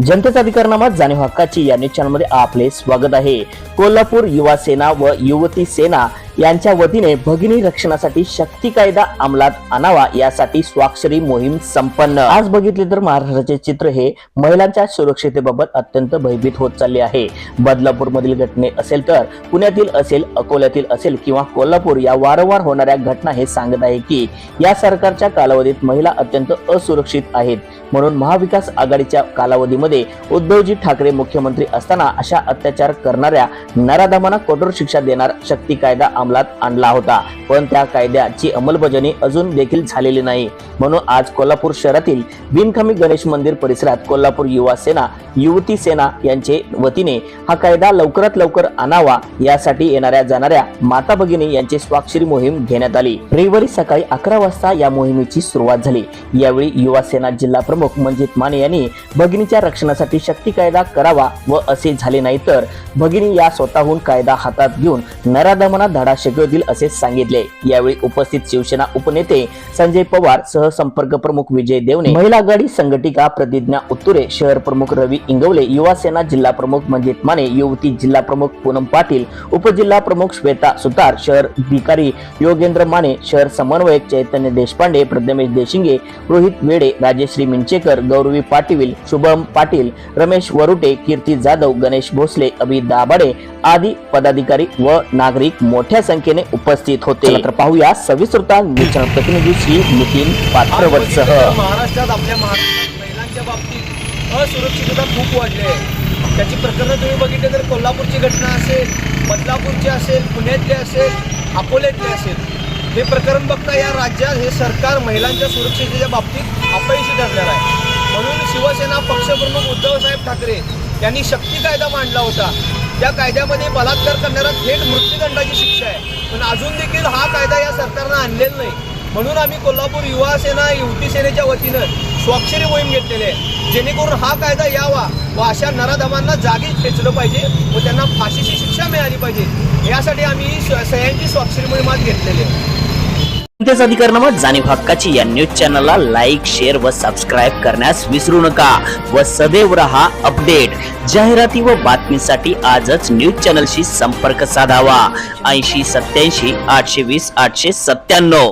जनतेचा अधिकारनामा जाणीव हक्काची या न्यूज चॅनलमध्ये आपले स्वागत आहे। कोल्हापूर युवा सेना व युवती सेना यांच्या वतीने भगिनी रक्षणासाठी शक्ती कायदा अंमलात आणावा यासाठी स्वाक्षरी मोहीम संपन्न। आज बघितले तर महाराष्ट्राचे चित्र हे महिलांच्या सुरक्षिततेबाबत अत्यंत भयभीत होत चालले आहे। बदलापूर मधील घटने असेल तर पुण्यातील असेल, अकोल्यातील असेल किंवा कोल्हापूर या वारंवार होणाऱ्या घटना हे सांगत आहे की या सरकारच्या कालावधीत महिला अत्यंत असुरक्षित आहेत। म्हणून महाविकास आघाडीच्या कालावधीमध्ये उद्धवजी ठाकरे मुख्यमंत्री असताना अशा अत्याचार करणाऱ्या नराधमांना कठोर शिक्षा देणार शक्ती कायदा अंमलात आणला होता, पण त्या कायद्याची अंमलबजावणी अजून देखील झालेली नाही। म्हणून आज कोल्हापूर शहरातील बिनकामी गणेश मंदिर परिसरात कोल्हापूर युवा सेना युवती सेना यांचे वतीने हा कायदा लवकरात लवकर आणावा यासाठी येणाऱ्या जाणाऱ्या माता भगिनी यांची स्वाक्षरी मोहीम घेण्यात आली। रविवारी सकाळी 11 वाजता या मोहिमेची सुरुवात झाली। यावेळी युवा सेना जिल्हा प्रमुख मंजित माने यांनी भगिनीच्या रक्षणासाठी शक्ती कायदा करावा व असे झाले नाही तर भगिनी या स्वतःहून कायदा हातात घेऊन नराधमांना धडा शिकवतील असे सांगितले। यावेळी उपस्थित शिवसेना उपनेते संजय पवार, सहसंपर्क प्रमुख विजय देवणे, महिला आघाडी संघटिका प्रतिज्ञा उत्तुरे, शहर प्रमुख रवी इंगवले, युवा सेना जिल्हा प्रमुख मंजित माने, युवती जिल्हा प्रमुख पूनम पाटील, उपजिल्हा प्रमुख श्वेता सुतार, शहर अधिकारी योगेंद्र माने, शहर समन्वयक चैतन्य देशपांडे, प्रथमेश देशिंगे, रोहित वेडे, राजेश्री मिंचेकर, गौरवी पाटील, शुभम पाटील, रमेश वरुटे, कीर्ती जाधव, गणेश भोसले, अभि दाभाडे आदी पदाधिकारी व नागरिक मोठ्या संख्येने उपस्थित होते। तर पाहूया सविस्तर प्रतिनिधी श्री नितीन पात्रवत्सह। महाराष्ट्रात आपल्या महिलांच्या बाबतीत असुरक्षितता खूप वाढली आहे। त्याची प्रकरणं तुम्ही बघितले तर कोल्हापूरची घटना असेल, बदलापूरची असेल, पुण्यातली असेल, अकोल्यातली असेल, हे प्रकरण बघता या राज्यात हे सरकार महिलांच्या सुरक्षिततेच्या बाबतीत अपयशी ठरलेलं आहे। म्हणून शिवसेना पक्षप्रमुख उद्धवसाहेब ठाकरे यांनी शक्ती कायदा मांडला होता। त्या कायद्यामध्ये बलात्कार करणारा थेट मृत्यूदंडाची शिक्षा आहे, पण अजून देखील हा कायदा या सरकारनं आणलेला नाही। म्हणून आम्ही कोल्हापूर युवा सेना युवती सेनेच्या वतीनं स्वाक्षरी मोहीम घेतलेली आहे, जेणेकरून हा कायदा यावा व अशा नराधमांना जागीच खेचलं पाहिजे व त्यांना फाशीची शिक्षा मिळाली पाहिजे। यासाठी आम्ही सह्यांची स्वाक्षरी मोहीम आज घेतलेली आहे। जनतेचा अधिकारनामा जाणीव हक्काची या न्यूज चॅनलला लाईक, शेअर व सबस्क्राईब करण्यास विसरू नका व सदैव रहा अपडेट। जाहिराती व बातमीसाठी आजच न्यूज चॅनलशी संपर्क साधावा। 80 87 820 897।